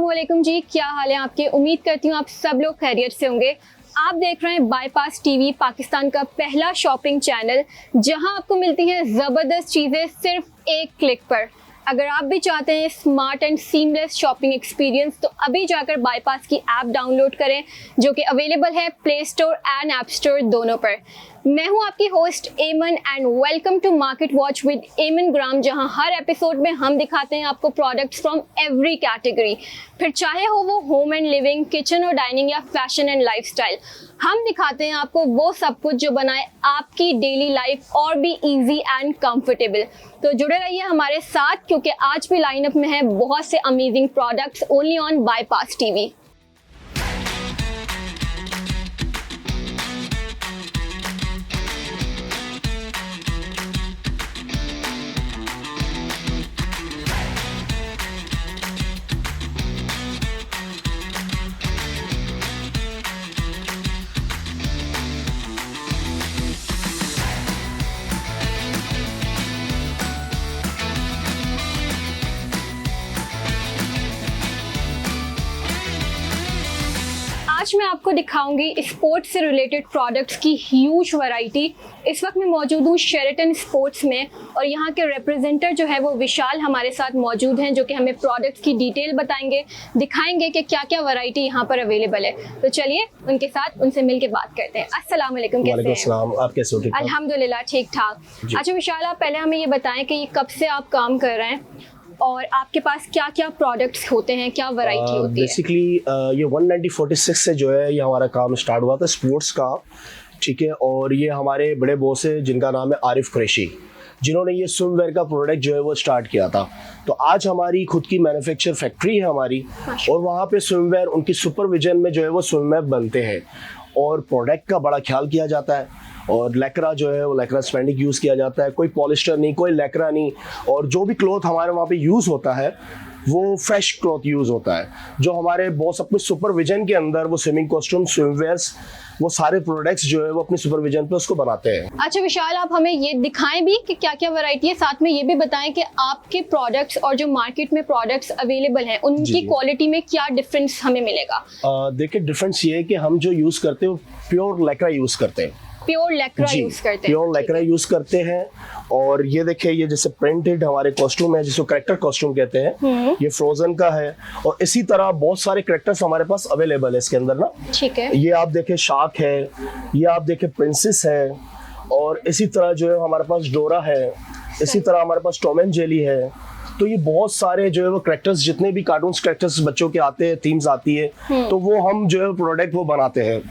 अस्सलामुअलैकुम जी, क्या हाल है आपके। उम्मीद करती हूँ आप सब लोग खैरियत से होंगे। आप देख रहे हैं बाईपास टीवी, पाकिस्तान का पहला शॉपिंग चैनल, जहां आपको मिलती हैं ज़बरदस्त चीज़ें सिर्फ एक क्लिक पर। अगर आप भी चाहते हैं smart and seamless shopping experience, तो अभी जाकर बाईपास की ऐप डाउनलोड करें, जो कि अवेलेबल है play store and app store दोनों पर। मैं हूं आपकी host Aman and welcome to market watch with एमन ग्राम, जहां हर एपिसोड में हम दिखाते हैं आपको प्रोडक्ट्स फ्रॉम एवरी कैटेगरी, फिर चाहे हो वो होम एंड लिविंग, किचन और डाइनिंग या फैशन एंड लाइफस्टाइल। हम दिखाते हैं आपको वो सब कुछ जो बनाए आपकी डेली लाइफ और भी इजी एंड कंफर्टेबल। तो जुड़े रहिए हमारे साथ, क्योंकि आज भी लाइनअप में है बहुत से amazing products only on bypass TV. आज मैं आपको दिखाऊंगी स्पोर्ट्स से रिलेटेड प्रोडक्ट्स की ह्यूज वैरायटी। इस वक्त मैं मौजूद हूँ शेरेटन स्पोर्ट्स में, और यहाँ के रिप्रेजेंटर जो है वो विशाल हमारे साथ मौजूद हैं, जो कि हमें प्रोडक्ट्स की डिटेल बताएंगे, दिखाएंगे कि क्या क्या वैरायटी यहाँ पर अवेलेबल है। तो चलिए उनके साथ उनसे मिलकर बात करते हैं। अस्सलाम वालेकुम, कैसे हैं आप? कैसे हो? अल्हम्दुलिल्लाह ठीक ठाक। अच्छा विशाल, आप पहले हमें ये बताएं कि ये कब से आप काम कर रहे हैं और आपके पास क्या क्या प्रोडक्ट्स होते हैं, क्या वैरायटी होती है? बेसिकली ये 1946 से जो है ये हमारा काम स्टार्ट हुआ था स्पोर्ट्स का, ठीक है। और ये हमारे बड़े बॉस है जिनका नाम है आरिफ कुरैशी, जिन्होंने ये स्विमवेयर का प्रोडक्ट जो है वो स्टार्ट किया था। तो आज हमारी खुद की मैन्युफैक्चर फैक्ट्री है हमारी, और वहाँ पे स्विमवेयर उनकी सुपरविजन में जो है वो स्विमवेयर बनते हैं, और प्रोडक्ट का बड़ा ख्याल किया जाता है। और लेकरा जो है वो लेकरा स्पेंडिक यूज़ किया जाता है, कोई पॉलिस्टर नहीं, कोई लेकरा नहीं। और जो भी क्लॉथ हमारे वहाँ पे यूज़ होता है वो फ्रेश क्लॉथ यूज़ होता है, जो हमारे बॉस अपने सुपरविजन के अंदर वो स्विमिंग कॉस्ट्यूम, स्विमवेयर्स, वो सारे प्रोडक्ट्स जो है वो अपनी सुपरविजन पे उसको बनाते हैं। अच्छा विशाल, आप हमें ये दिखाएं भी कि क्या क्या वैरायटी है, साथ में ये भी बताएं कि आपके प्रोडक्ट्स और जो मार्केट में प्रोडक्ट्स अवेलेबल हैं उनकी क्वालिटी में क्या डिफरेंस हमें मिलेगा। देखिए, डिफरेंस ये है कि हम जो यूज़ करते हैं प्योर लेकरा यूज़ करते हैं, प्योर लेकरा यूज करते हैं, प्योर लेकरा यूज करते हैं। और ये देखिए, ये जैसे प्रिंटेड हमारे कॉस्ट्यूम है जिसको कैरेक्टर कॉस्ट्यूम कहते हैं, ये फ्रोजन का है। और इसी तरह बहुत सारे कैरेक्टर्स हमारे पास अवेलेबल है इसके अंदर ना, ठीक है। ये आप देखें शार्क है, ये आप देखें प्रिंसेस है, और इसी तरह जो है हमारे पास डोरा है, इसी तरह हमारे पास टॉम एंड जेली है। तो ये बहुत सारे जो है वो कैरेक्टर्स, जितने भी कार्टून्स कैरेक्टर्स बच्चों के आते हैं, थीम्स आती है, तो वो हम जो है प्रोडक्ट वो बनाते हैं।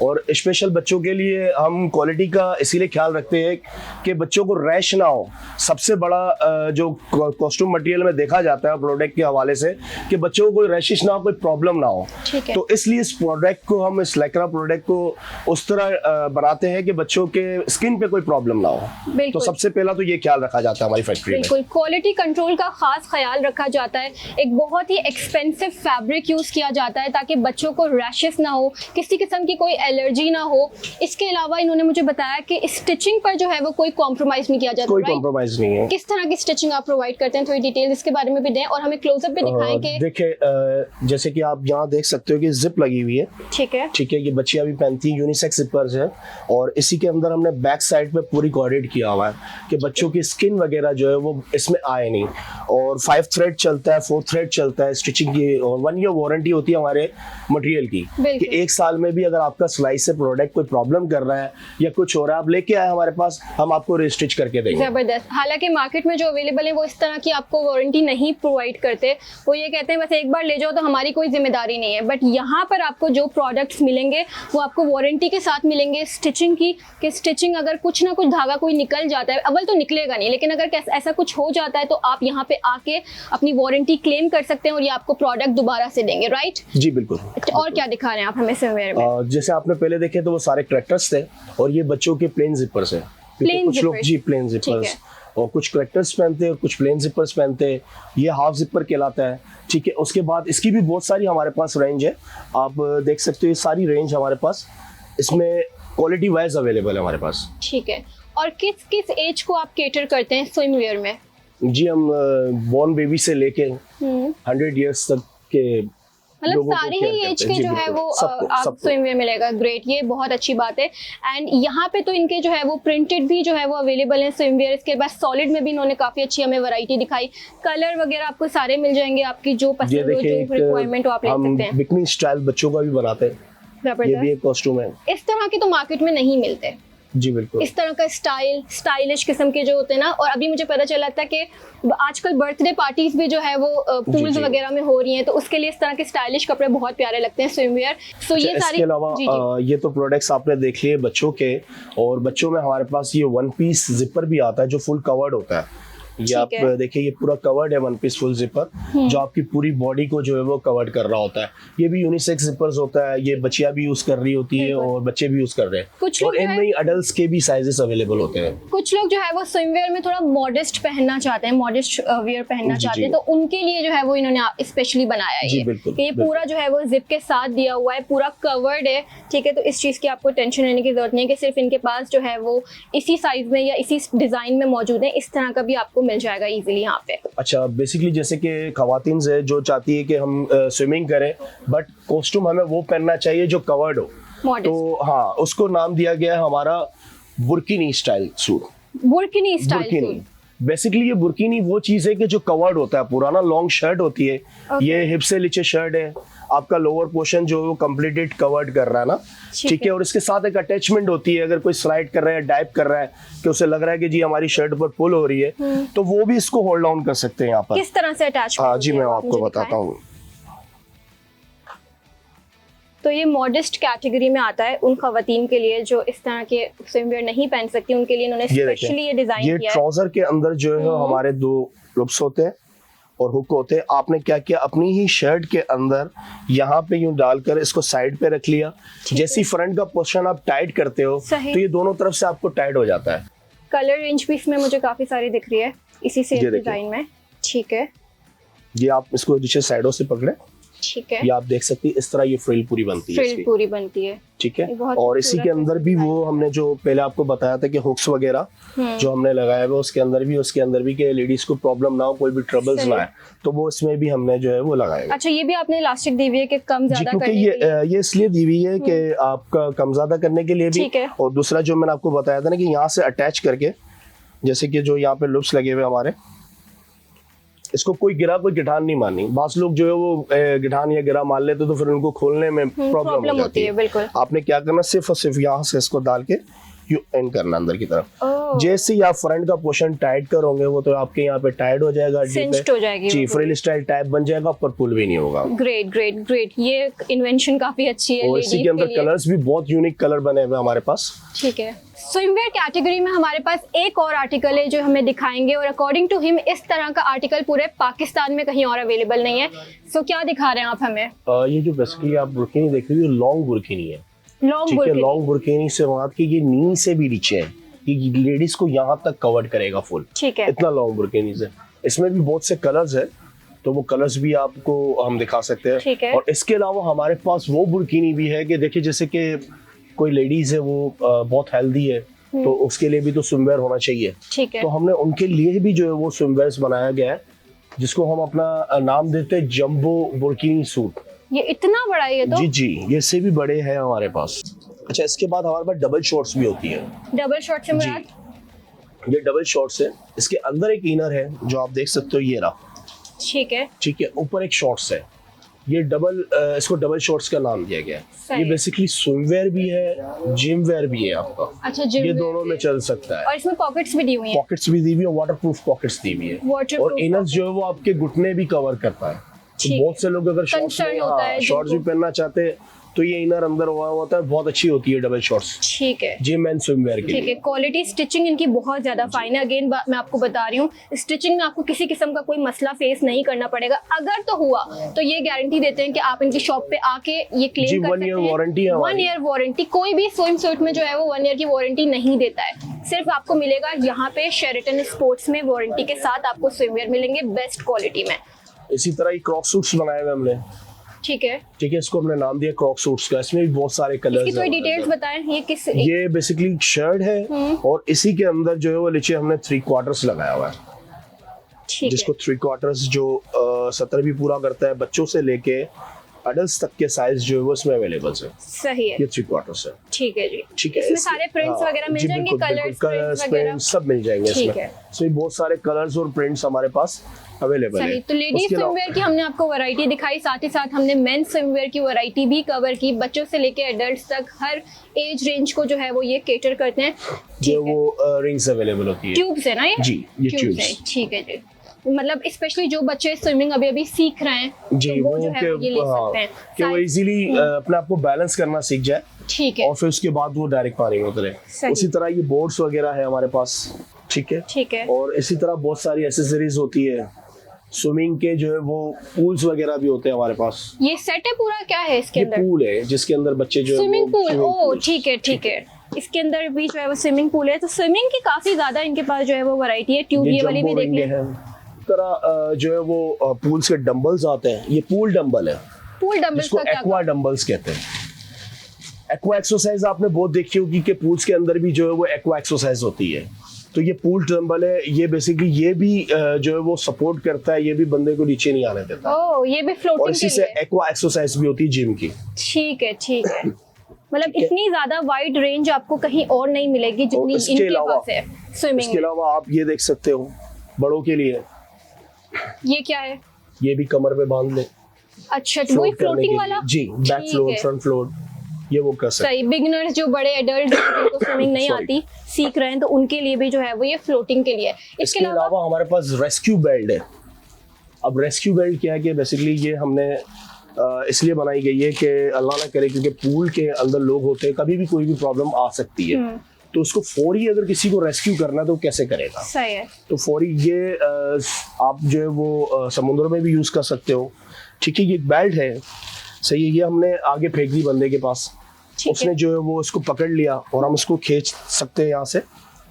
और स्पेशल बच्चों के लिए हम क्वालिटी का इसीलिए ख्याल रखते हैं कि बच्चों को रैश ना हो। सबसे बड़ा जो कॉस्ट्यूम मटेरियल में देखा जाता है प्रोडक्ट के हवाले से, कि बच्चों को कोई रैशिश ना हो, कोई प्रॉब्लम ना हो। तो इसलिए इस प्रोडक्ट को हम, इस लेकरा प्रोडक्ट को उस तरह बनाते हैं कि बच्चों के स्किन पे कोई प्रॉब्लम ना हो। तो सबसे पहला तो ये ख्याल रखा जाता है हमारी फैक्ट्री में। बिल्कुल, क्वालिटी कंट्रोल का खास ख्याल रखा जाता है। एक बहुत ही एक्सपेंसिव फैब्रिक यूज किया जाता है ताकि बच्चों को रैशेस ना हो, किसी किस्म की कोई एलर्जी ना हो। इसके अलावा इन्होंने मुझे बताया कि स्टिचिंग पर जो है वो कोई कॉम्प्रोमाइज नहीं किया जाता। कोई कॉम्प्रोमाइज नहीं है। किस तरह की स्टिचिंग आप प्रोवाइड करते हैं, थोड़ी डिटेल्स इसके बारे में भी दें, और हमें क्लोजअप भी दिखाएं कि देखिए, जैसे कि आप यहाँ देख सकते हो कि जिप लगी हुई है, ठीक है। ये बच्चियां भी पहनती हैं, यूनिसेक्स जिपर्स है। और इसी के अंदर हमने बैक साइड पे पूरी कोऑर्डिनेट किया हुआ है कि बच्चों की स्किन वगैरह जो है वो इसमें आए नहीं। और 5 थ्रेड चलता है, 4 थ्रेड चलता है स्टिचिंग की, और 1 ईयर वारंटी होती है हमारे मटेरियल की, कि 1 साल में भी अगर आपका सिलाई से प्रोडक्ट कोई प्रॉब्लम कर रहा है या कुछ हो रहा है, आप लेके आए हमारे पास, हम आपको रिस्टिच करके देंगे। जबरदस्त। हालांकि मार्केट में जो अवेलेबल है वो इस तरह की आपको वारंटी नहीं प्रोवाइड करते। वो ये कहते हैं बस एक बार ले जाओ तो हमारी कोई जिम्मेदारी नहीं है। बट यहाँ पर आपको जो प्रोडक्ट्स मिलेंगे वो आपको वारंटी के साथ मिलेंगे। स्टिचिंग की, कि स्टिचिंग अगर कुछ ना कुछ धागा कोई निकल जाता है, अव्वल तो निकलेगा नहीं, लेकिन अगर ऐसा कुछ हो जाता है तो आप यहाँ पे आके अपनी वारंटी क्लेम कर सकते हैं और ये आपको प्रोडक्ट दोबारा से देंगे, राइट? जी बिल्कुल। और क्या दिखा रहे हैं आप हमें स्विमवेयर में? जैसे आपने पहले देखे तो वो सारे कैरेक्टर्स थे, और ये बच्चों के प्लेन जिपर्स है। कुछ लोग जी प्लेन जिपर्स, और कुछ कैरेक्टर्स पहनते हैं, कुछ प्लेन जिपर्स पहनते हैं। ये हाफ जिपर कहलाता है, ठीक है। उसके बाद इसकी भी बहुत सारी हमारे पास रेंज है, आप देख सकते हो। ये सारी रेंज हमारे पास इसमें क्वालिटी वाइज अवेलेबल है हमारे पास, ठीक है। और किस किस एज को आप केटर करते हैं स्विमवेयर में? जी हम बॉर्न बेबी से लेके 100 इयर्स तक के मतलब लोगों को सारी care ही करते एज हैं। के जी, जो है बिल्कुल, वो सबको, आप सबको। स्विमवेयर मिलेगा। ग्रेट, ये बहुत अच्छी बात है। एंड यहाँ पे तो इनके जो है वो प्रिंटेड भी जो है वो अवेलेबल है स्विमवेयर। इसके बाद सॉलिड में भी इन्होंने काफी अच्छी हमें वैरायटी दिखाई। कलर वगैरह आपको सारे मिल जाएंगे, आपकी जो ये पसंद हो, देखिए जो रिक्वायरमेंट हो आप ले हम सकते हैं। बिकनी स्टाइल बच्चों का भी बनाते हैं, ये भी जबरदस्त। एक कॉस्ट्यूम है। इस तरह के तो मार्केट में नहीं मिलते, जी बिल्कुल। इस तरह का स्टाइलिश किस्म के जो होते हैं ना। और अभी मुझे पता चला था कि आजकल बर्थडे पार्टीज भी जो है वो पूल्स जी। वगैरह में हो रही हैं, तो उसके लिए इस तरह के स्टाइलिश कपड़े बहुत प्यारे लगते हैं स्विमवेयर। सो ये सारी इसके अलावा जी, जी। ये तो प्रोडक्ट्स आपने देख लिए बच्चों के, और बच्चों में हमारे पास ये वन पीस जिपर भी आता है जो फुल कवर्ड होता है। ये आप ठीक है। देखिए ये पूरा कवर्ड है वन पीस फुल जिपर, जो आपकी पूरी बॉडी को जो है वो कवर्ड कर रहा होता है। ये भी यूनिसेक्स जिपर्स होता है, ये बच्चियां भी यूज कर रही होती है बिल्कुल। और बच्चे भी यूज कर रहे हैं। कुछ लोग और जो है- इनमें अडल्ट्स के भी साइजेस अवेलेबल होते हैं। कुछ लोग जो है वो स्विमवेयर में थोड़ा मॉडेस्ट पहनना चाहते हैं, मॉडेस्ट वियर पहनना जी, चाहते हैं, जी। तो उनके लिए जो है वो इन्होंने स्पेशली बनाया है जी, ये। बिल्कुल, कि ये पूरा जो है वो जिप के साथ दिया हुआ है, पूरा कवर्ड है, ठीक है। तो इस चीज की आपको टेंशन लेने की जरूरत नहीं है कि सिर्फ इनके पास जो है वो इसी साइज में या इसी डिजाइन में मौजूद है। इस तरह का भी आपको मिल जाएगा इजीली यहाँ पे। अच्छा, बेसिकली जैसे कि खवातीन है जो चाहती है कि हम स्विमिंग करें, बट कॉस्ट्यूम हमें वो पहनना चाहिए जो कवर्ड हो, मॉडेस्ट, तो हाँ उसको नाम दिया गया है हमारा burkini style suit. Burkini style burkini suit. Basically ये बुर्किनी वो चीज है कि जो कवर्ड होता है, पुराना लॉन्ग शर्ट होती है। Okay. ये हिप से नीचे शर्ट है, आपका लोअर पोर्शन जो है वो कंप्लीटेड कवर्ड कर रहा है ना, ठीक ठीक है। है। और इसके साथ एक अटैचमेंट होती है, अगर कोई स्लाइड कर रहा है, डाइव कर रहा है, कि उसे लग रहा है कि जी हमारी शर्ट पर पुल हो रही है, तो वो भी इसको होल्ड डाउन कर सकते हैं यहाँ पर। किस तरह से अटैच? हाँ जी, मैं आपको बताता हूँ। तो ये मॉडेस्ट कैटेगरी में आता है उन खवातीन के लिए जो इस तरह के स्विमवेयर नहीं पहन सकती, उनके लिए इन्होंने ये स्पेशली ये डिजाइन ये किया है। ट्राउजर के अंदर जो है हमारे दो लुप्स होते हैं और हुक होते हैं। आपने क्या किया, अपनी ही शर्ट के अंदर यहाँ पे यूं डालकर इसको साइड पे रख लिया। जैसी फ्रंट का पोर्शन आप टाइट करते हो, सही। तो ये दोनों तरफ से आपको टाइट हो जाता है। कलर रेंज भी इसमें मुझे काफी सारी दिख रही है इसी से ये देखिए। डिजाइन में, ठीक है, ये आप इसको नीचे साइडों से पकड़े, ठीक है। ये आप देख सकती है इस तरह ये फ्रिल पूरी बनती है फ्रिल इसकी, पूरी बनती है, ठीक ये है। बहुत और इसी के खूबसूरत अंदर भी वो हमने जो पहले आपको बताया था कि हुक्स वगैरह जो हमने लगाया हुआ उसके अंदर भी कि लेडीज को प्रॉब्लम ना हो, कोई भी ट्रबल्स सही। ना आए, तो वो इसमें भी हमने जो है वो लगाया हुआ है। अच्छा, ये भी आपने इलास्टिक दी हुई है कि कम जी, ज्यादा क्योंकि करने के लिए। ये इसलिए दी हुई है कि आपका कम ज्यादा करने के लिए भी, ठीक है। और दूसरा जो मैंने आपको बताया था ना कि यहाँ से अटैच करके, जैसे कि जो यहाँ पे लुप्स लगे हुए हमारे, इसको कोई गिठान नहीं मारनी। बास लोग जो है वो गिठान या गिरा मान लेते तो फिर उनको खोलने में प्रॉब्लम हो जाती है। बिल्कुल। आपने क्या करना, सिर्फ और सिर्फ यहाँ से इसको डाल के यू एंड करना अंदर की तरफ। ओह। जैसे ही आप फ्रंट का पोर्शन टाइट करोगे वो तो आपके यहाँ पे टाइट हो जाएगा, हड्डी पे। Cinched हो जाएगी जी, वो फ्रिल स्टाइल टाइप बन जाएगा, पर पुल भी नहीं होगा। ग्रेट ग्रेट ग्रेट, ये इन्वेंशन काफी अच्छी है और इसी ladies के अंदर लिए। कलर्स भी बहुत यूनिक कलर बने हुए हमारे पास। ठीक है। स्विमवेयर कैटेगरी में हमारे पास एक और आर्टिकल है जो हमें दिखाएंगे, और अकॉर्डिंग टू हिम इस तरह का आर्टिकल पूरे पाकिस्तान में कहीं और अवेलेबल नहीं है। सो क्या दिखा रहे हैं आप हमें? ये जो बेसिकली आप बुर्किनी देख रही हो, लॉन्ग बुर्किनी है, लॉन्ग ठीक है। बुर्किनी, लॉन्ग बुर्किनी से बात की ये नी से भी नीचे है, ये लेडीज को यहाँ तक कवर करेगा फुल, ठीक है। इतना लॉन्ग बुर्किनी है। इसमें भी बहुत से कलर्स है, तो वो कलर्स भी आपको हम दिखा सकते ठीक हैं। है। और इसके अलावा हमारे पास वो बुर्किनी भी है कि देखिए, जैसे कि कोई लेडीज है वो बहुत हेल्दी है, तो उसके लिए भी तो स्विमवेयर होना चाहिए। ठीक है। तो हमने उनके लिए भी जो है वो स्विमवेयर्स बनाया गया है, जिसको हम अपना नाम देते हैं जंबो बुर्किनी सूट। ये इतना बड़ा है ये तो? जी जी, ये से भी बड़े हैं हमारे पास। अच्छा, इसके बाद हमारे पास डबल शॉर्ट्स भी होती है। डबल शॉर्ट से मुराद? ये डबल शॉर्ट्स है, इसके अंदर एक इनर है जो आप देख सकते हो, ये रहा, ठीक है। ठीक है। ऊपर एक शॉर्ट्स है, ये इसको डबल शॉर्ट्स का नाम दिया गया है। सही ये है। बेसिकली स्विमवेयर भी है, जिम वेयर भी है आपका। अच्छा, जिम ये वेयर दोनों में चल सकता है। और इसमें पॉकेट्स भी दी हुई हैं। पॉकेट्स भी दी हुई है, वाटरप्रूफ पॉकेट्स दी हुई है, Waterproof और इनर्स जो है वो आपके घुटने भी कवर करता है। तो ठीक। बहुत से लोग अगर शॉर्ट्स Concern होता है शॉर्ट्स भी जिनको। पहनना चाहते हैं तो ये इनर अंदर हुआ होता है, बहुत अच्छी होती है डबल शॉर्ट्स, ठीक है। जिम एंड स्विमवेयर के ठीक है। लिए। क्वालिटी स्टिचिंग इनकी बहुत ज्यादा फाइन है। अगेन मैं आपको बता रही हूँ, स्टिचिंग में आपको किसी किस्म का कोई मसला फेस नहीं करना पड़ेगा। अगर तो हुआ तो ये गारंटी देते हैं कि आप इनकी शॉप पे आके ये क्लेम जी, कर 1 सकते year हैं। वारंटी है 1 हमारी। Year warranty. कोई भी स्विम सूट में जो है वो 1 ईयर की वारंटी नहीं देता है। सिर्फ आपको मिलेगा यहाँ पे शेरेटन स्पोर्ट्स में वारंटी के साथ आपको स्विमवेयर मिलेंगे बेस्ट क्वालिटी में। इसी तरह ही क्रॉक सूट्स बनाए हुए हमने, ठीक है। ठीक है। इसको हमने नाम दिया क्रॉक सूट्स का। इसमें भी बहुत सारे कलर्स इसकी थोड़ी डिटेल्स बताएं, ये किस? ये बेसिकली शर्ट है, और इसी के अंदर जो है वो नीचे हमने 3 क्वार्टर्स लगाया हुआ है, ठीक जिसको है। 3 क्वार्टर्स जो 70 भी पूरा करता है। बच्चों से लेके अडल्ट तक के साइज जो है वो इसमें अवेलेबल है। सही है, ये 3/4 है। ठीक है जी। ठीक है, इसमें सारे प्रिंट्स वगैरह मिल जाएंगे, कलर्स वगैरह सब मिल जाएंगे ठीक इसमें। है। इसमें बहुत सारे कलर्स और प्रिंट्स हमारे पास अवेलेबल है। सही, तो लेडीज स्विमवेयर की हमने आपको वैरायटी दिखाई, साथ ही साथ हमने मेंस स्विमवेयर की वैरायटी भी कवर की। बच्चों से लेके एडल्ट्स तक हर एज रेंज को जो है वो ये केटर करते हैं। जो वो रिंग्स अवेलेबल होती है, ट्यूब्स है ना ये? जी, ये ट्यूब्स है, ठीक है जी। मतलब स्पेशली जो बच्चे स्विमिंग अभी सीख रहे हैं जी, तो वो जो है ये ले सकते हैं कि वो इजीली अपने आप को बैलेंस करना सीख जाए। ठीक है, और फिर उसके बाद वो डायरेक्ट पानी में उतरे। सही। उसी तरह ये बोर्ड्स वगैरह है हमारे पास। ठीक है, ठीक है। और इसी तरह बहुत सारी एसेसरीज होती है स्विमिंग के, जो है वो पूल्स वगैरह भी होते हैं हमारे पास। ये सेट है पूरा, क्या है इसके ये अंदर? पूल है जिसके अंदर बच्चे जो स्विमिंग पूल, ओ ठीक है ठीक है। इसके अंदर भी जो है वो स्विमिंग पूल है। तो स्विमिंग की काफी ज्यादा इनके पास जो है वो वैरायटी है। ट्यूब ये वाली भी देख लें। तरह जो है वो पूल्स के डंबल्स आते हैं। ये पूल डंबल है, पूल डंबल्स जिसको का क्या? एक्वा डंबल्स कहते हैं। एक्वा एक्सरसाइज आपने बहुत देखी होगी कि पूल्स के अंदर भी जो है वो एक्वा एक्सरसाइज होती है। तो ये पूल डंबल है। ये बेसिकली ये भी जो है वो सपोर्ट करता है, ये भी बंदे को नीचे नहीं आने देता। ओह, ये भी फ्लोटिंग और इसी से एक्वा एक्सरसाइज भी होती है जिम की। ठीक है ठीक है। मतलब इतनी ज्यादा वाइड रेंज आपको कहीं और नहीं मिलेगी जितनी इनके पास है स्विमिंग। इसके अलावा आप ये देख सकते हो बड़ों के लिए। ये क्या है? ये भी कमर पे बांध ले। अच्छा, तो वही फ्लोटिंग वाला? जी, बैक फ्लोट, फ्रंट फ्लोट, ये वो कर सकते हैं। सही, बिगिनर्स जो बड़े एडल्ट जिनको स्विमिंग नहीं आती, सीख रहे हैं, तो उनके लिए भी जो है वो ये फ्लोटिंग के लिए। इसके अलावा हमारे पास रेस्क्यू बेल्ट है। अब रेस्क्यू बेल्ट क्या है कि बेसिकली ये हमने इसलिए बनाई गई है कि अल्लाह ना करे, क्योंकि पूल के अंदर लोग होते हैं, कभी भी कोई भी प्रॉब्लम आ सकती है। तो उसको फौरी अगर किसी को रेस्क्यू करना है तो कैसे करेगा? सही है। तो फौरी ये आप जो है वो समुद्र में भी यूज कर सकते हो। ठीक है, ये एक बेल्ट है। सही है, ये हमने आगे फेंक दी बंदे के पास, उसने जो है वो इसको पकड़ लिया और हम इसको खींच सकते हैं यहाँ से,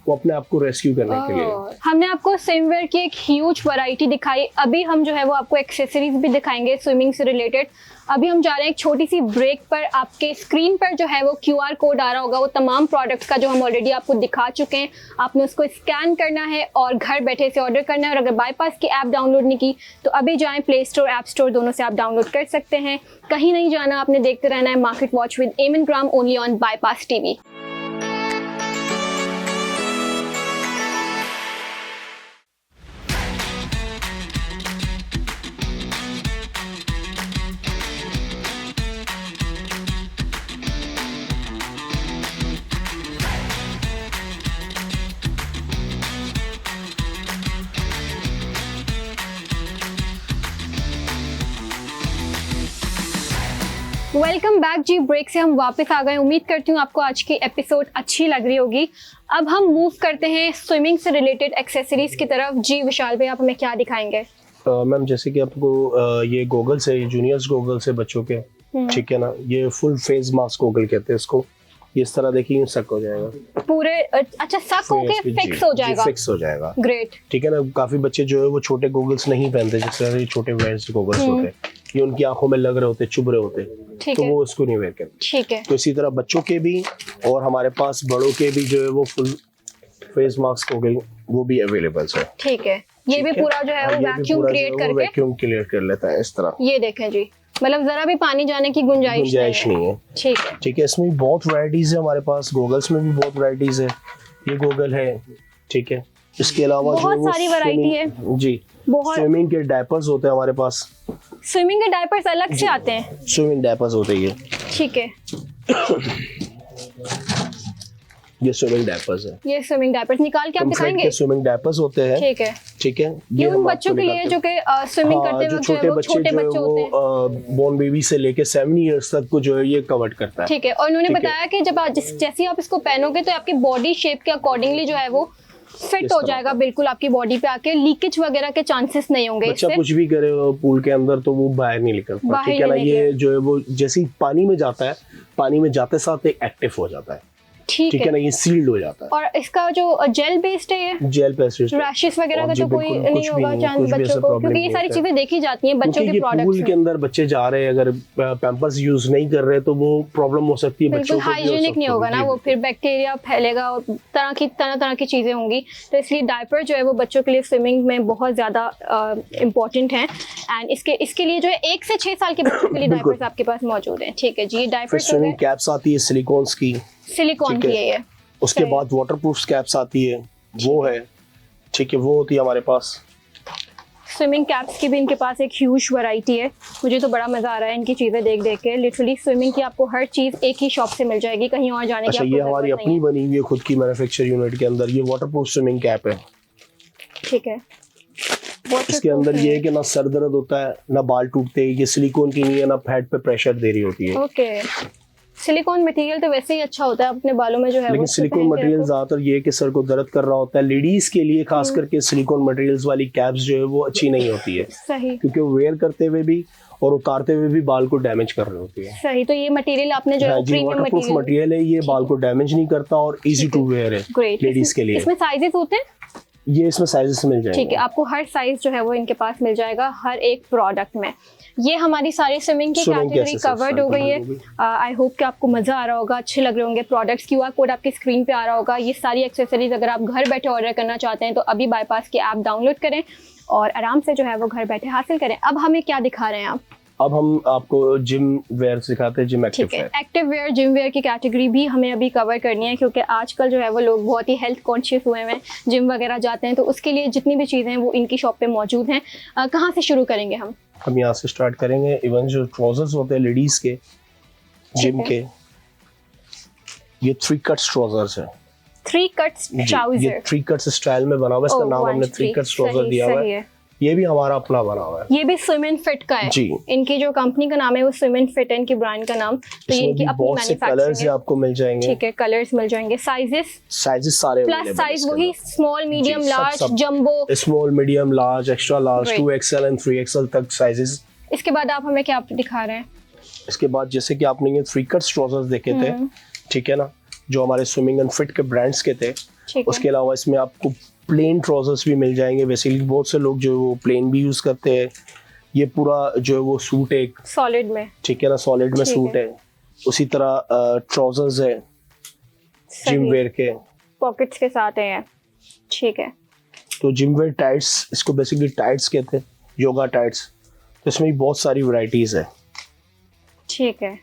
वो अपने आप को रेस्क्यू करने के लिए। हमने आपको स्विमवेयर की एक ह्यूज वैरायटी दिखाई। अभी हम जो है वो आपको एक्सेसरीज भी दिखाएंगे स्विमिंग से रिलेटेड। अभी हम जा रहे हैं एक छोटी सी ब्रेक पर। आपके स्क्रीन पर जो है वो QR कोड आ रहा होगा, वो तमाम प्रोडक्ट्स का जो हम ऑलरेडी आपको दिखा चुके हैं। आपने उसको स्कैन करना है और घर बैठे से ऑर्डर करना है। और अगर बाईपास की ऐप डाउनलोड नहीं की तो अभी जाएं, प्ले स्टोर, ऐप स्टोर, दोनों से आप डाउनलोड कर सकते हैं। कहीं नहीं जाना, आपने देखते रहना है मार्केट वॉच विद एमन ग्राम, only on bypass TV. Welcome back जी। ब्रेक से हम वापस आ गए। उम्मीद करती हूँ आपको आज की एपिसोड अच्छी लग रही होगी। अब हम मूव करते हैं स्विमिंग से रिलेटेड एक्सेसरीज की तरफ। जी विशाल भाई, आप हमें क्या दिखाएंगे? मैम, जैसे कि आपको ये गोगल्स है, ये जूनियर्स गोगल्स है बच्चों के। ठीक है ना, ये फुल फेस मास्क गोगल कहते हैं इसको। ये इस तरह देखिए सक हो जाएगा पूरे। अच्छा, सक होके फिक्स हो जाएगा? फिक्स हो जाएगा। ग्रेट। ठीक है ना, काफी बच्चे जो है वो छोटे गोगल्स नहीं पहनते, जिस तरह छोटे वेयर्स गोगल्स होते हैं, ये उनकी आंखों में लग रहे होते, चुभ रहे होते, तो वो उसको नहीं वेयर करते। ठीक है। तो इसी तरह बच्चों के भी और हमारे पास बड़ों के भी जो है वो फुल फेस मास्क हो गई, वो भी अवेलेबल है। ठीक है, ये भी पूरा जो है वो वैक्यूम क्रिएट करके वैक्यूम क्लियर कर लेता है इस तरह। ये देखें जी, मतलब जरा भी पानी जाने की गुंजाइश नहीं है। ठीक है, ठीक है। इसमें भी बहुत वैरायटीज है हमारे पास, गोगल्स में भी बहुत वैरायटीज है। ये गोगल है, ठीक है। इसके अलावा बहुत सारी वैरायटी है जी। स्विमिंग के डायपर्स होते हैं हमारे पास। स्विमिंग के डायपर्स अलग से आते हैं? स्विमिंग डायपर्स होते हैं ये। ठीक है, ये स्विमिंग डायपर्स है। ये स्विमिंग डायपर्स निकाल के आप दिखाएंगे? स्विमिंग डायपर्स होते हैं। ठीक है, ठीक है। ये उन बच्चों के लिए जो कि स्विमिंग करते वक्त छोटे बच्चे होते हैं, बोर्न बेबी से लेके 7 इयर्स तक को जो है ये कवर करता है। ठीक है। और उन्होंने बताया कि जब जैसे आप इसको पहनोगे तो आपकी बॉडी शेप के अकॉर्डिंगली जो है वो फिट हो जाएगा बिल्कुल आपकी बॉडी पे आके। लीकेज वगैरह के चांसेस नहीं होंगे। बच्चा कुछ भी करे पूल के अंदर तो वो बाहर नहीं निकलता। ठीक है ना, ये जो है वो जैसे ही पानी में जाता है, पानी में जाते साथ एक एक्टिव हो जाता है। ठीक है ना, ये सील्ड हो जाता है। और इसका जो जेल बेस्ड है, ये जेल पेस्ट, रैशेस वगैरह का तो कोई नहीं होगा चांस बच्चों को, क्योंकि ये सारी चीजें देखी जाती हैं बच्चों के प्रोडक्ट्स पूल के अंदर बच्चे जा रहे हैं, अगर पैम्पर्स यूज नहीं कर रहे तो वो प्रॉब्लम हो सकती है बच्चों को, हाइजीनिक नहीं होगा ना, वो फिर बैक्टीरिया फैलेगा और तरह की चीजें होंगी। तो इसलिए डायपर जो है वो बच्चों के लिए स्विमिंग में बहुत ज्यादा इंपॉर्टेंट है। एंड इसके लिए जो है 1 से 6 साल के बच्चों के लिए डायपर्स आपके पास मौजूद हैं। ठीक है जी, डायपर स्विमिंग कैप्स आती है सिलिकॉन्स की, सिलिकॉन की है। उसके बाद वाटरप्रूफ कैप्स आती है, वो है, ठीक है, वो होती है हमारे पास। स्विमिंग कैप्स की भी इनके पास एक ह्यूज वैरायटी है। मुझे तो बड़ा मजा आ रहा है इनकी चीजें देख के। लिटरली स्विमिंग की आपको हर चीज एक ही शॉप से मिल जाएगी, कहीं और जाने की। अच्छा, ये हमारी अपनी बनी हुई है खुद की मैन्युफैक्चर यूनिट के अंदर, ये वाटरप्रूफ स्विमिंग कैप है। ठीक है, इसके अंदर ये है कि ना सर दर्द होता है, ना बाल टूटते हैं, ये सिलिकॉन की नहीं है, ना हेड पे प्रेशर दे रही होती है। ओके, सिलिकॉन मटेरियल तो वैसे ही अच्छा होता है अपने बालों में जो है, लेकिन सिलिकॉन मटेरियल ज्यादातर ये कि सर को दर्द कर रहा होता है। लेडीज के लिए खास करके सिलिकॉन मटेरियल्स वाली कैप्स जो है वो अच्छी नहीं होती है। सही, क्योंकि वो वेयर करते हुए भी और उतारते हुए भी बाल को डैमेज कर रही होती है। सही, तो ये मटेरियल आपने जो है प्रीमियम मटेरियल है, ये बाल को डैमेज नहीं करता और इजी टू वेयर है लेडीज के लिए। इसमें साइजेस होते हैं? ये इसमें साइजेस मिल जाएंगे। ठीक है, आपको हर साइज जो है वो इनके पास मिल जाएगा हर एक प्रोडक्ट में। ये हमारी सारी स्विमिंग की कैटेगरी कवर्ड हो गई है। आई होप कि आपको मजा आ रहा होगा, अच्छे लग रहे होंगे प्रोडक्ट्स। क्यूआर कोड आपकी स्क्रीन पे आ रहा होगा। ये सारी एक्सेसरीज अगर आप घर बैठे ऑर्डर करना चाहते हैं तो अभी बाईपास की ऐप डाउनलोड करें और आराम से जो है वो घर बैठे हासिल करें। अब हमें क्या दिखा रहे हैं आप? अब हम आपको जिम वेयर सिखाते हैं, gym active wear. Active wear, gym wear की कैटेगरी भी हमें अभी कवर करनी है, क्योंकि आजकल जो है वो लोग बहुत ही हेल्थ कॉन्शियस हुए हैं, जिम वगैरह जाते हैं, तो उसके लिए जितनी भी चीज़ें हैं वो इनकी शॉप पे मौजूद हैं। कहाँ से शुरू करेंगे हम? यहाँ से स्टार्ट करेंगे। इवन जो ट्राउजर्स होते हैं लेडीज के जिम के, ये 3 कट्स ट्राउजर्स है। 3 कट्स ट्राउजर, ये 3 कट्स स्टाइल में बना हुआ है, इसका नाम हमने 3 कट्स ट्राउजर दिया हुआ है। ये भी हमारा अपना बना हुआ है। ये भी स्विम एंड फिट का है जी। इनकी जो कंपनी का नाम है वो स्विम एंड फिट है, इनकी ब्रांड का नाम। तो ये इनकी अपनी मैन्युफैक्चरिंग है, आपको मिल जाएंगे। ठीक है, कलर्स मिल जाएंगे, साइजेस सारे प्लस साइज वही small, medium, large, jumbo, small, medium, large, extra large, 2XL and 3XL तक साइजेस। इसके बाद आप हमें क्या दिखा रहे हैं? इसके बाद जैसे कि आपने ये 3 कट्स ट्राउजर्स देखे थे, ठीक है ना, जो हमारे स्विमिंग एंड फिट के ब्रांड्स के थे। उसके अलावा इसमें आपको प्लेन ट्राउजर्स भी मिल जाएंगे। बेसिकली बहुत से लोग जो वो प्लेन भी यूज करते हैं। ये पूरा जो है वो सूट है एक सॉलिड में, ठीक है ना, सॉलिड में सूट है। उसी तरह ट्राउजर्स है जिम वेयर के, पॉकेट्स के साथ है। ठीक है, तो जिम वेयर टाइट्स, इसको बेसिकली टाइट्स कहते हैं, योगा टाइट्स। तो इसमें भी बहुत सारी वैरायटीज है। ठीक है,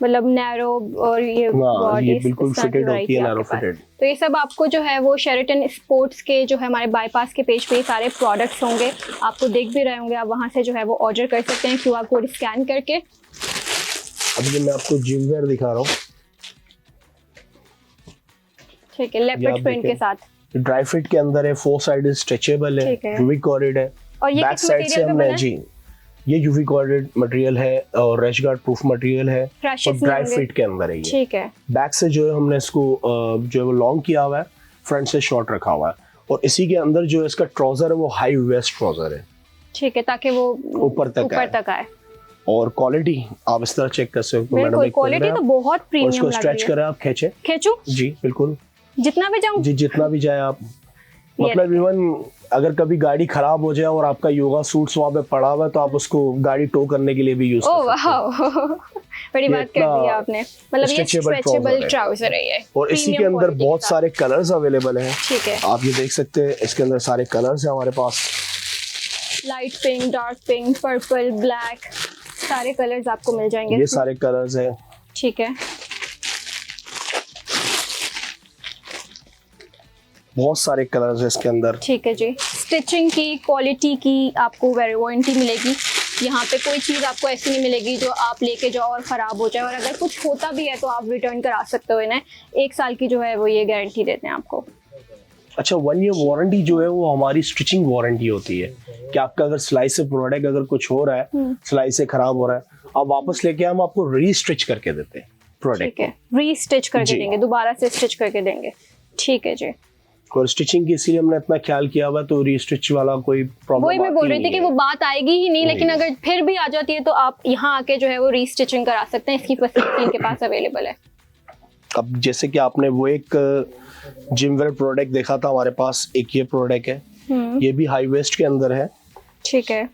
मतलब नैरो और ये बिल्कुल फिटेड होती है, नैरो फिटेड। तो ये सब आपको जो है वो शेरेटन स्पोर्ट्स के जो है हमारे बाईपास के पेज पे ये सारे प्रोडक्ट्स होंगे, आपको देख भी रहे होंगे। आप वहां से जो है वो ऑर्डर कर सकते हैं क्यूआर कोड स्कैन करके। अभी मैं आपको जिम वेयर दिखा रहा हूँ। ठीक है, लेपर्ड प्रिंट के साथ ड्राई फिट के अंदर है, 4 साइड स्ट्रेचेबल है, यूवी कॉर्डेड है। और ये बैक साइड से हमने जी ये यूवी कॉर्डेड मटेरियल है और रैश गार्ड प्रूफ मटेरियल है और ड्राई फिट के अंदर है ये। ठीक है, बैक से जो है हमने इसको जो है वो लॉन्ग किया हुआ है, फ्रंट से शॉर्ट रखा हुआ है और इसी के अंदर जो है इसका ट्राउजर है वो हाई वेस्ट ट्राउजर है। ठीक है, ताकि वो ऊपर तक आए। और क्वालिटी आप इस तरह चेक कर सकते हो मैडम, क्वालिटी तो बहुत प्रीमियम लग रही है। उसको स्ट्रेच करें आप, खींचो जी, बिल्कुल जितना भी जाऊं जी, जितना भी जाए आप। मतलब इवन अगर कभी गाड़ी खराब हो जाए और आपका योगा सूट्स वहाँ पे पड़ा हुआ है तो आप उसको गाड़ी टो करने के लिए भी यूज कर सकते हो। बड़ी बात कर दी आपने। मतलब ये स्ट्रेचेबल ट्राउजर है ये, और इसी के अंदर बहुत सारे कलर्स अवेलेबल हैं। ठीक है, आप ये देख सकते हैं, इसके अंदर सारे कलर्स हैं हमारे पास। Light pink, dark pink, purple, black, सारे कलर्स आपको मिल जाएंगे। ये सारे कलर्स हैं। ठीक है, बहुत सारे कलर्स है इसके अंदर। ठीक है जी, स्टिचिंग की क्वालिटी की आपको वारंटी मिलेगी। यहाँ पे कोई चीज़ आपको ऐसी नहीं मिलेगी जो आप लेके जाओ और ख़राब हो जाए, और अगर कुछ होता भी है तो आप रिटर्न करा सकते हो इन्हें। 1 साल की जो है वो ये गारंटी देते हैं आपको। अच्छा, 1 ईयर वारंटी जो है वो हमारी स्टिचिंग वारंटी होती है कि आपका अगर सिलाई से प्रोडक्ट अगर कुछ हो रहा है, सिलाई से खराब हो रहा है, आप वापस लेके हम आपको रीस्टिच करके देते हैं प्रोडक्ट। ठीक है, रीस्टिच करके देंगे, दोबारा से स्टिच करके देंगे। ठीक है जी, और स्टिचिंग की इसीलिए हमने इतना ख्याल किया हुआ, तो रीस्टिच वाला कोई प्रॉब्लम वही मैं बोल रही थी कि वो बात आएगी ही नहीं, लेकिन अगर फिर भी आ जाती है तो आप यहाँ आके जो है वो रीस्टिचिंग करा सकते हैं। इसकी फैसिलिटी इनके पास अवेलेबल है। अब जैसे कि आपने वो एक जिम वेयर प्रोडक्ट देखा था हमारे पास, एक ये प्रोडक्ट है, ये भी हाई वेस्ट के अंदर है। ठीक है,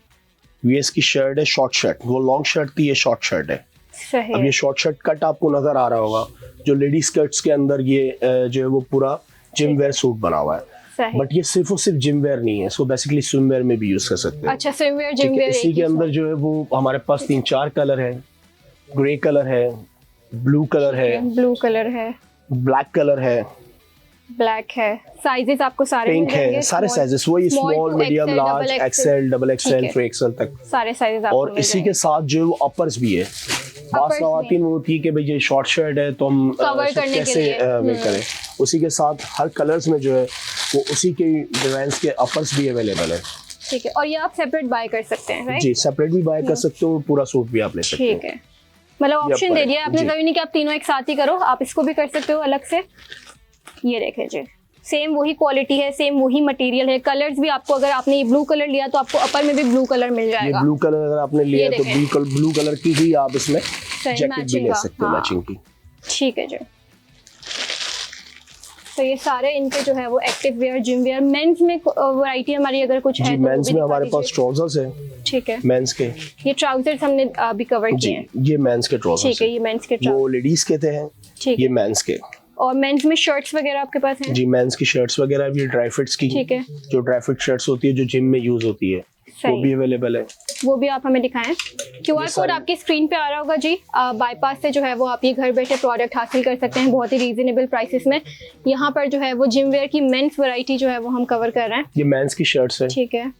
ये इसकी शर्ट है, शॉर्ट शर्ट, वो लॉन्ग शर्ट थी, ये शॉर्ट शर्ट है। सही अब है। ये शॉर्ट शर्ट कट आपको नजर आ रहा होगा, जो लेडी स्कर्ट्स के अंदर ये जो है वो पूरा जिम वेयर सूट बना हुआ है। सही। बट ये सिर्फ और सिर्फ जिम वेयर नहीं है, इसको बेसिकली स्विम वेयर में भी यूज कर सकते हैं। अच्छा, स्विमवेयर, जिम ठीक है, वेयर इसी के अंदर जो है वो हमारे पास 3-4 कलर है। ग्रे कलर है, ब्लू कलर है, ब्लू कलर है, ब्लैक कलर है, ब्लैक है। साइजेस आपको सारे पिंक मिल जाएंगे, है, सारे small- साइजेस वही small small, to medium, XL, large, double XL, double XL, ठीक है। 3XL तक। सारे साइजेस आपको और मिल इसी के जाएंगे। साथ जो है वो अपर्स भी है। बात Uppers सवातीन वो होती है कि भाई ये शॉर्ट शर्ट है तो हम Cover इसको करने के कैसे लिए। वेयर करें। उसी के साथ हर कलर्स में जो है वो उसी के डिजाइन्स के अपर्स भी अवेलेबल है। ठीक है, और ये आप सेपरेट बाय कर सकते हैं, राइट? जी, सेपरेट भी बाय कर सकते हो, पूरा सूट भी आप ले सकते हो। ठीक है, मतलब ये ऑप्शन ऊपर दे है, दिया आपने, जी। जरूरी नहीं कि आप तीनों एक साथ ही करो, आप इसको भी कर सकते हो अलग से। ये देखें जी, सेम वही क्वालिटी है, सेम वही मटेरियल है। कलर्स भी आपको, अगर आपने ये ब्लू कलर लिया तो आपको अपर में भी ब्लू कलर मिल ये जाएगा। ब्लू कलर अगर आपने लिया ये तो देखें। ब्लू कलर की ही आप इसमें सही, जैकेट भी मैचिंग ले का, सकते हो, हाँ। मैचिंग की। ठीक है जी। तो ये सारे इनके जो है वो active wear, gym wear. Men's में वैरायटी हमारी अगर कुछ जी, है तो वो मेंस भी में दिखा हमारे पास दीजिए। ट्राउजर्स है, ठीक है, मेंस के। ये ट्राउजर्स हमने अभी कवर जी, किए हैं। ये मेंस के ट्राउजर्स ठीक है, ये मेंस के वो ट्राउजर। लेडीज के थे हैं, ठीक ये है, मेंस के। और मेंस में शर्ट्स वगैरह आपके पास हैं? जी, मेंस की शर्ट्स वगैरह भी, ड्राई फिट्स की, ठीक है। जो ड्राई फिट शर्ट्स होती है जो जिम में यूज होती है, वो सही। भी अवेलेबल है। वो भी आप हमें दिखाएं। क्यूआर कोड सारे- आपकी स्क्रीन पे आ रहा होगा जी। बाईपास से जो है वो आप ये घर बैठे प्रोडक्ट हासिल कर सकते हैं बहुत ही रीजनेबल प्राइसेस में। यहाँ पर जो है वो जिम वेयर की मेंस वैरायटी जो है वो हम कवर कर रहे हैं। ये मेंस की शर्ट्स है, ठीक है,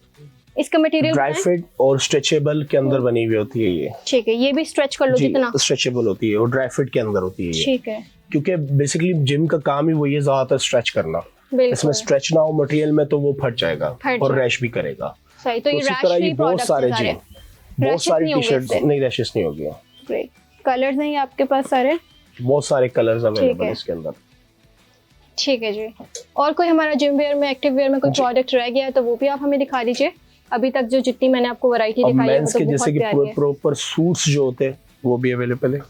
इसका मटेरियल ड्राई फिट और स्ट्रेचेबल के अंदर बनी हुई होती है ये। ठीक है, ये भी स्ट्रेच कर लो जी, जितना। स्ट्रेचेबल होती है और ड्राई फिट के अंदर होती है ये। ठीक है, क्योंकि बेसिकली जिम का काम ही वही है, ज्यादातर स्ट्रेच करना। इसमें बिल्कुल स्ट्रेच ना हो मटेरियल में तो वो फट जाएगा फट और जाएगा। रैश भी करेगा। सही। तो ये उसी रैश तरह ये फ्री बहुत प्रोडक्ट्स सारे हैं जी, सारे। बहुत Rashes सारी नहीं टी होंगे शर्ट्स इससे? नहीं, रैशेस नहीं होगी। ग्रेट। कलर्स नहीं है आपके पास सारे? बहुत सारे कलर्स अवेलेबल है। है इसके अंदर। ठीक है जी। और कोई हमारा जिम वेयर में, एक्टिव वेयर में कोई जी। प्रोडक्ट रह गया है तो वो भी आप हमें दिखा दीजिए। अभी तक जो जितनी मैंने आपको वैरायटी अब दिखाई है वो मेंस तो के बहुत जैसे कि प्यारी है। प्रॉपर सूट्स जो होते हैं वो भी अवेलेबल है।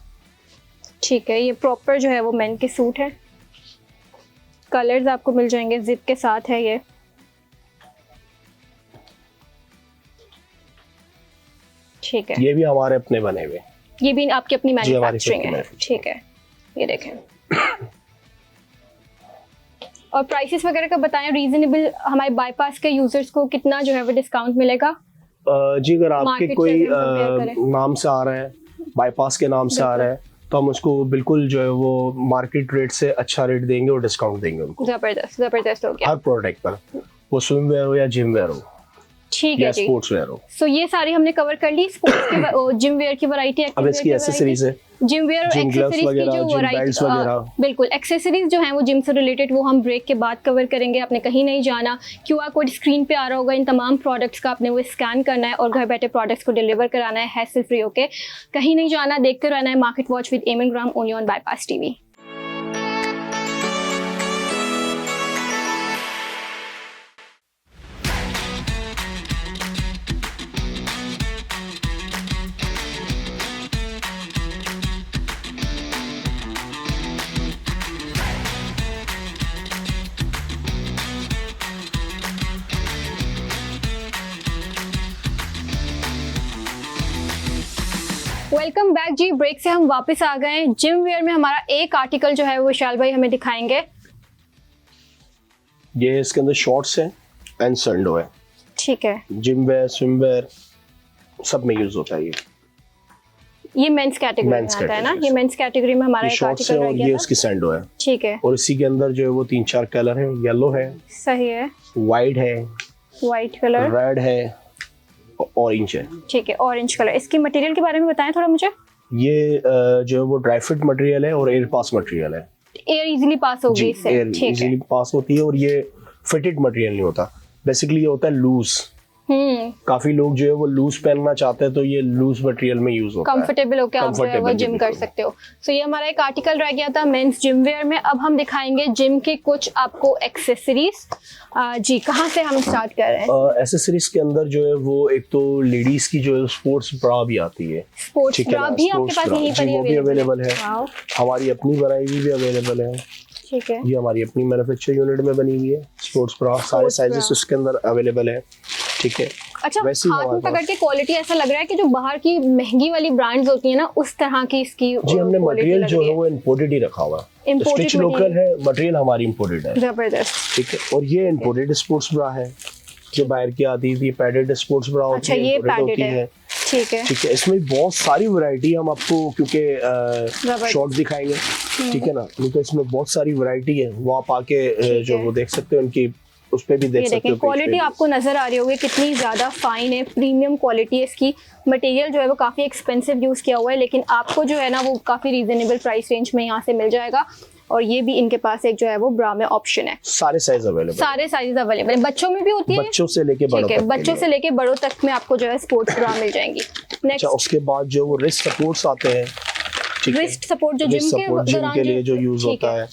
ठीक है, ये प्रॉपर जो है वो मेन के सूट है। कलर्स आपको मिल जाएंगे, जिप के साथ है ये। ठीक है, ये भी हमारे अपने बने हुए। ये भी आपकी अपनी जी, हमारी मैन्युफैक्चरिंग खुद की है। manufacturing। ठीक है, ये देखें। और प्राइसेस वगैरह का बताएं, रीजनेबल हमारे बाईपास के यूजर्स को कितना जो है वो डिस्काउंट मिलेगा? जी, अगर आपके Market से कोई अगर compare करें। नाम से आ रहा है, बाईपास के नाम से आ रहा है, तो हम उसको बिल्कुल जो है वो मार्केट रेट से अच्छा रेट देंगे और डिस्काउंट देंगे उनको, जबरदस्त, जबरदस्त हो गया। हर प्रोडक्ट पर, वो स्विम वेयर हो या जिम वेयर हो ठीक या है जी। स्पोर्ट्स वेयर हो। सो ये सारी हमने कवर कर ली स्पोर्ट्स की, जिम वेयर की वैरायटी, अब इसकी एसेसरीज है, जिम वेयर और जिम ग्लव्स एक्सेसरीज की वगैरह, जो जिम वैरायटी, बेल्ट्स वगैरह। बिल्कुल एक्सेसरीज जो हैं वो जिम से रिलेटेड, वो हम ब्रेक के बाद कवर करेंगे। आपने कहीं नहीं जाना, क्यूआर कोड स्क्रीन पे आ रहा होगा, इन तमाम प्रोडक्ट्स का आपने वो स्कैन करना है और घर बैठे प्रोडक्ट्स को डिलीवर कराना है हैसल फ्री। ओके, कहीं नहीं जाना, देखते रहना है मार्केट वॉच विद एमन ग्राम, only on bypass TV. Welcome back जी। ब्रेक से हम वापस आ गए। जिम वेयर में हमारा एक आर्टिकल जो है वो विशाल भाई हमें दिखाएंगे। ये इसके अंदर शॉर्ट्स हैं एंड सैंडो है। ठीक है, जिम वेयर, स्विम वेयर सब में यूज होता है ये मेंस कैटेगरी में Men's आता है ना? category ये मेंस कैटेगरी में हमारा ये एक शॉर्ट्स है आर्टिकल रह और गया ये था। इसकी सैंडो है। ठीक है, और इसी के अंदर जो है वो 3-4 कलर है, येलो है, सही है, वाइट है, व्हाइट कलर, रेड है, ऑरेंज है। ठीक है, ऑरेंज कलर। इसकी मटेरियल के बारे में बताएं थोड़ा मुझे। ये जो है वो ड्राई फिट मटेरियल है और एयर पास मटेरियल है। एयर इजीली पास होगी जी, इससे। एयर ठीक है, इजीली पास होती है और ये फिटेड मटेरियल नहीं होता। बेसिकली ये होता है लूज, काफी लोग जो है वो लूज पहनना चाहते हैं, तो ये लूज मटेरियल में यूज होता है, कंफर्टेबल होकर आप जो है वो Comfortable जिम कर बिल्कुल। सकते हो। सो ये हमारा एक आर्टिकल रह गया था मेंस जिम वेयर में। अब हम दिखाएंगे जिम के कुछ आपको एक्सेसरीज। जी, कहाँ से हम स्टार्ट कर रहे हैं? एसेसरीज के अंदर जो है वो एक तो लेडीज की जो है स्पोर्ट्स ब्रा भी आती है, स्पोर्ट्स ठीक है ब्रा ना, भी आपके sports पास bra, यहीं जी, पर ही वो भी अवेलेबल अवेलेबल है। वाओ, हमारी अपनी बनाई हुई भी अवेलेबल है, ठीक है। ये हमारी अपनी मैन्युफैक्चर यूनिट में बनी हुई है स्पोर्ट्स ब्रा, सारे Sports साइजेस bra। उसके अंदर अवेलेबल है, ठीक है। अच्छा, वैसे ही हाथ में हमारे पकड़ पास- के क्वालिटी ऐसा लग रहा है कि जो बाहर की महंगी वाली ब्रांड्स होती है ना, उस तरह की इसकी जी, हमने quality मटेरियल लग जो रही है वो इम्पोर्टेड ही रखा हुआ है, Imported स्टिच लोकल material। है, मटेरियल हमारी इम्पोर्टेड है, जबरदस्त। ठीक है। और ये इम्पोर्टेड स्पोर्ट्स ब्रा है जो बाहर की आती थी, पैडेड स्पोर्ट्स ब्रा होती अच्छा, है, ये imported पैडेड होती है, ठीक है। ठीक है। इसमें बहुत सारी वैरायटी हम आपको, क्योंकि जबरदस्त। शॉर्ट दिखाएंगे, ठीक है ना, क्योंकि इसमें बहुत सारी वैरायटी है, वो आप आके जो है। वो देख सकते हो, उनकी उस पे भी देख ये सकते देखें, हो। क्वालिटी आपको नजर आ रही होगी कितनी ज्यादा फाइन है, प्रीमियम क्वालिटी है इसकी। मटेरियल जो है वो काफी एक्सपेंसिव यूज किया हुआ है, लेकिन आपको जो है ना वो काफी रीजनेबल प्राइस रेंज में यहाँ से मिल जाएगा। और ये भी इनके पास एक जो है वो ब्रा में ऑप्शन है, सारे साइज अवेलेबल, सारे साइज अवेलेबल है, बच्चों में भी होती है, बच्चों से लेके बड़ों ठीक है, तक के बच्चों लिए। से लेके बड़ों तक में आपको जो है स्पोर्ट्स ब्रा मिल जाएंगी। अच्छा, नेक्स्ट, उसके बाद जो वो रिस्ट सपोर्ट्स आते हैं, ठीक है, रिस्ट सपोर्ट जो जिम रिस्ट के सपोर्ट जिम दौरान के लिए जो यूज ठीक होता है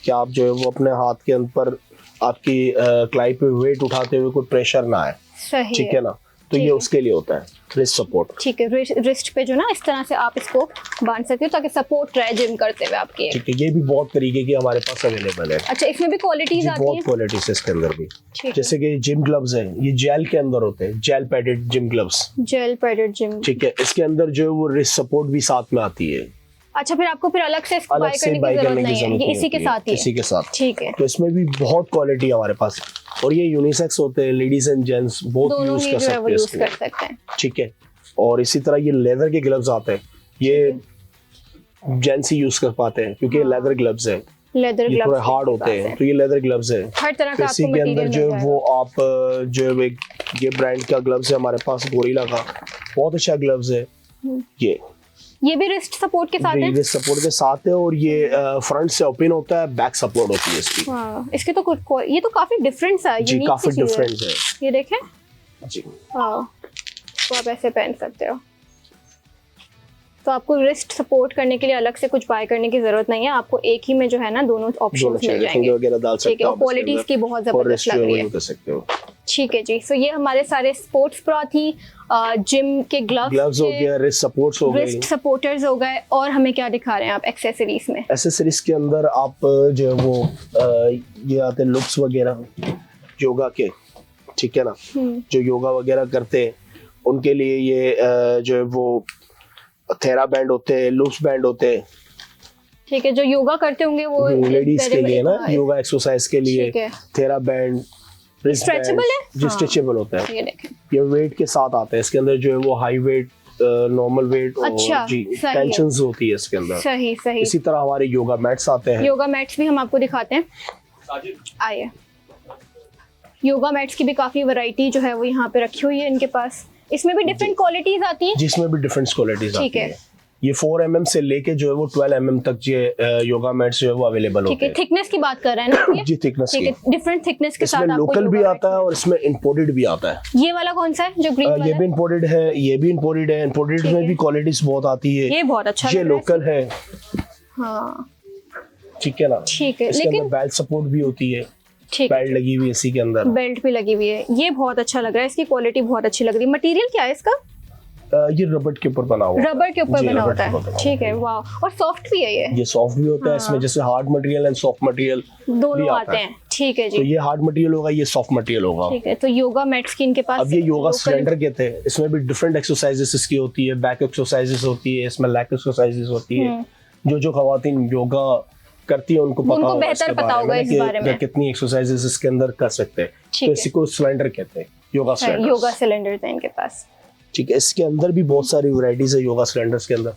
कि आप जो है वो अपने हाथ के ऊपर आपकी क्लाई पे वेट उठाते हुए कोई प्रेशर ना आए, सही ठीक है ना, तो ठीक ये है। उसके लिए होता है रिस्ट सपोर्ट। ठीक है, रिस्ट पे जो ना इस तरह से आप इसको बांध सकते हो ताकि सपोर्ट रहे जिम करते हुए आपके। ठीक है, ये भी बहुत तरीके की हमारे पास अवेलेबल है, अच्छा, इसमें भी क्वालिटीज जी, आती बहुत हैं, क्वालिटीज है इसके अंदर भी। ठीक है। जैसे कि जिम ग्लव्स हैं, ये जेल के अंदर होते हैं, gel padded gym gloves, gel padded gym. ठीक है। इसके अंदर जो है वो रिस्ट सपोर्ट भी साथ में आती है, अच्छा, फिर आपको फिर अलग से इसको अलग बाय से करने बाय की जरूरत करने की नहीं है, जरूरत ये नहीं इसी के होती है, साथ ही इसी है, के साथ। ठीक है। तो इसमें भी बहुत क्वालिटी है हमारे पास, और ये यूनिसेक्स होते हैं, लेडीज एंड जेंट्स बोथ दोनों यूज ही कर जो है वो सकते हैं यूज कर इसको, सकते हैं। ठीक है। और इसी तरह ये लेदर के ग्लव्स आते हैं, ये जेंट्स ही यूज कर पाते हैं क्योंकि ये लेदर ग्लव्स है, लेदर ये ग्लव्स थोड़े हार्ड होते हैं, तो ये लेदर ग्लव्स है। हर तरह तो का इसी आपको के अंदर मटेरियल जो मिल है जाएगा। वो आप जो है ये ब्रांड का ग्लव्स है हमारे पास, गोरिल्ला का, बहुत अच्छा ग्लव्स है ये भी रिस्ट सपोर्ट के साथ है। ये सपोर्ट के साथ है, और ये फ्रंट से ओपन होता है, बैक सपोर्ट होती है इसकी, हाँ, इसके तो ये तो काफी डिफरेंट सा जी, unique काफी सी चीज़ है। डिफरेंस है ये देखें, जी। हाँ, तो आप ऐसे पहन सकते हो, तो आपको रिस्ट सपोर्ट करने के लिए अलग से कुछ बाय करने की जरूरत नहीं है, आपको एक ही में जो है ना दोनों दोनों ऑप्शंस मिल चीजें जाएंगे, वगैरह डाल ठीक सकते है। हो और क्वालिटीज की बहुत जबरदस्त लग रही है, कर सकते हो। ठीक है जी। सो ये हमारे सारे स्पोर्ट्स ब्रा थी, जिम के ग्लव्स हो गया, रिस्ट सपोर्ट्स हो गए, रिस्ट सपोर्टर्स हो गए, और हमें क्या दिखा रहे हैं आप एक्सेसरीज में? एसेसरीज के अंदर आप जो है वो ये आते हैं लुप्स वगैरह योगा के, ठीक है ना, जो योगा वगैरह करते हैं उनके लिए ये जो है वो थेरा बैंड होते हैं, लुप्स बैंड होते हैं, ठीक है, जो योगा करते होंगे वो लेडीज के लिए ना, हाँ, योगा एक्सरसाइज के लिए ठीक है। थेरा बैंड, Stretchable है? जी, हाँ। स्ट्रेचेबल होता है, ये देखें, ये वेट के साथ आता है, इसके अंदर जो है वो हाई वेट, नॉर्मल वेट, अच्छा, और जी सही है। टेंशंस होती है इसके अंदर। सही सही। इसी तरह हमारे योगा मैट्स आते हैं, योगा मैट्स भी हम आपको दिखाते हैं, आइए। योगा मैट्स की भी काफी वैरायटी जो है वो यहाँ पे रखी हुई है इनके पास, इसमें भी डिफरेंट क्वालिटीज आती हैं, जिसमें भी डिफरेंट क्वालिटीज ठीक आती है। है। ये 4 mm से लेके जो है वो 12 mm तक ये योगा मैट्स जो है वो अवेलेबल ठीक होते है। हैं, थिकनेस की बात कर रहे हैं ना ये? जी, थिकनेस ठीक की। है, डिफरेंट थिकनेस के साथ इसमें आपको लोकल भी योगा आता है और इसमें इंपोर्टेड भी आता है। मैट्स। ये वाला कौन सा है जो ग्रीन ये वाला भी है? इंपोर्टेड है, ये भी इंपोर्टेड है, इंपोर्टेड ठीक में है। भी क्वालिटीज बहुत आती है, ये बहुत अच्छा ये लग रहा है लोकल है, हाँ, ठीक है ना। ठीक है, इसके अंदर लेकिन बेल्ट सपोर्ट भी होती है, ठीक है, बेल्ट लगी हुई है इसी के अंदर, बेल्ट भी लगी हुई है, ये बहुत अच्छा लग रहा है, इसकी क्वालिटी बहुत अच्छी लग रही है। मटेरियल क्या है इसका? ये रबड़ के ऊपर बना हुआ, रबर के ऊपर जी, बना रबड़ होता के ऊपर है, बना ठीक है, वाह। और सॉफ्ट भी है ये सॉफ्ट भी होता है, इसमें जैसे hard material and soft material दोनों आता आते है। हैं, ठीक है तो जी, ये हार्ड मटेरियल होगा, ये सॉफ्ट मटेरियल होगा। ठीक है। तो योगा मैट्स की इनके पास अब ये योगा local- सिलेंडर कहते हैं, इसमें भी डिफरेंट एक्सरसाइजेस इसकी होती है, बैक एक्सरसाइजेस होती है, इसमें लैग एक्सरसाइजेस होती है। जो खवातीन योगा करती है उनको पता होगा, बेहतर इसके पता होगा में इस कि बारे में। कितनी एक्सरसाइजेस इसके अंदर कर सकते हैं, ठीक तो है। इसी को सिलेंडर कहते हैं, योगा अच्छा, सिलेंडर। योगा सिलेंडर थे इनके पास, ठीक है, इसके अंदर भी बहुत सारी वैरायटीज है योगा सिलेंडर्स के अंदर।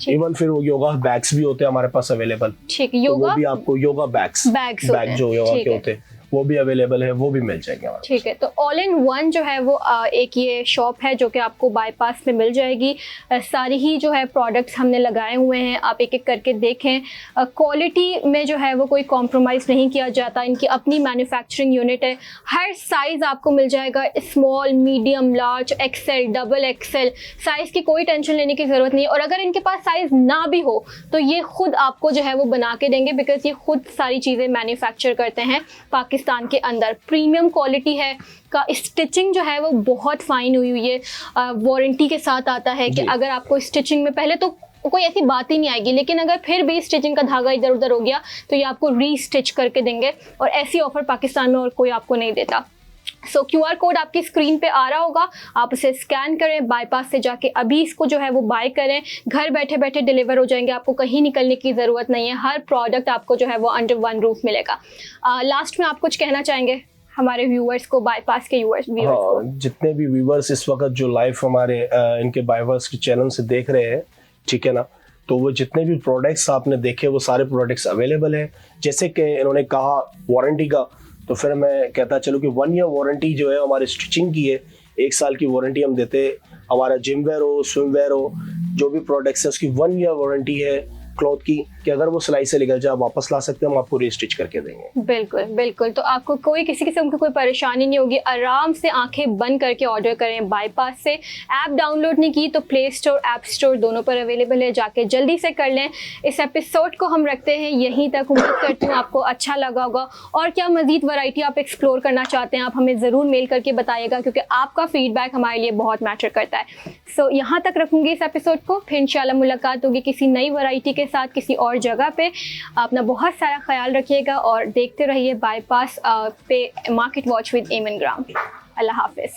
ठीक। इवन फिर वो योगा बैग्स भी होते हैं हमारे पास अवेलेबल, ठीक है। तो वो योगा भी आपको योगा बैग्स बैग्स होते बैग हैं, जो योगा ठीक के है। होते हैं वो भी अवेलेबल है, वो भी मिल जाएंगे हमारे। ठीक है, तो ऑल इन वन जो है वो एक ये शॉप है जो कि आपको बाईपास में मिल जाएगी। सारी ही जो है प्रोडक्ट्स हमने लगाए हुए हैं, आप एक एक करके देखें। क्वालिटी में जो है वो कोई कॉम्प्रोमाइज़ नहीं किया जाता, इनकी अपनी मैन्युफैक्चरिंग यूनिट है। हर साइज़ आपको मिल जाएगा, small, medium, large, XL, double XL, size की कोई टेंशन लेने की ज़रूरत नहीं है। और अगर इनके पास साइज़ ना भी हो तो ये खुद आपको जो है वो बना के देंगे, बिकॉज ये खुद सारी चीज़ें मैन्युफैक्चर करते हैं पाकिस्तान के अंदर। प्रीमियम क्वालिटी है का, स्टिचिंग जो है वो बहुत फाइन हुई हुई है, वारंटी के साथ आता है कि अगर आपको स्टिचिंग में पहले तो कोई ऐसी बात ही नहीं आएगी, लेकिन अगर फिर भी स्टिचिंग का धागा इधर उधर हो गया तो ये आपको रीस्टिच करके देंगे, और ऐसी ऑफर पाकिस्तान में और कोई आपको नहीं देता। सो QR कोड आपकी स्क्रीन पे आ रहा होगा, आप उसे स्कैन करें, बाईपास से जाके अभी इसको जो है वो बाय करें, घर बैठे बैठे डिलीवर हो जाएंगे, आपको कहीं निकलने की ज़रूरत नहीं है। हर प्रोडक्ट आपको जो है वो अंडर वन रूफ मिलेगा। लास्ट में आप कुछ कहना चाहेंगे हमारे व्यूअर्स को, बाईपास के व्यूअर्स को? जितने भी व्यूअर्स इस वक्त जो लाइव हमारे इनके बाईपास के चैनल से देख रहे हैं, ठीक है ना, तो वो जितने भी प्रोडक्ट्स आपने देखे वो सारे प्रोडक्ट्स अवेलेबल है। जैसे कि इन्होंने कहा वारंटी का, तो फिर मैं कहता चलूँ कि 1 ईयर वारंटी जो है हमारे स्टिचिंग की है, 1 साल की वारंटी हम देते। हमारा जिम वेयर हो, स्विम वेयर हो, जो भी प्रोडक्ट्स है उसकी 1 ईयर वारंटी है क्लॉथ की, कि अगर वो सिलाई से निकल जाए वापस ला सकते हैं, हम आपको रीस्टिच करके देंगे। बिल्कुल बिल्कुल, तो आपको कोई किसी किस्म की कोई परेशानी नहीं होगी। आराम से आंखें बंद करके ऑर्डर करें बाईपास से। ऐप डाउनलोड नहीं की तो प्ले स्टोर, ऐप स्टोर दोनों पर अवेलेबल है, जाके जल्दी से कर लें। इस एपिसोड को हम रखते हैं यहीं तक। उम्मीद करती हूँ आपको अच्छा लगा होगा, और क्या मज़ीद वैरायटी आप एक्सप्लोर करना चाहते हैं आप हमें ज़रूर मेल करके बताइएगा, क्योंकि आपका फीडबैक हमारे लिए बहुत मैटर करता है। सो यहाँ तक रखूँगी इस एपिसोड को, फिर इंशाल्लाह मुलाकात होगी किसी नई वैरायटी के साथ किसी और जगह पे। अपना बहुत सारा ख्याल रखिएगा और देखते रहिए बाईपास पे मार्केट वॉच विद एमन ग्राम। अल्लाह हाफिज़।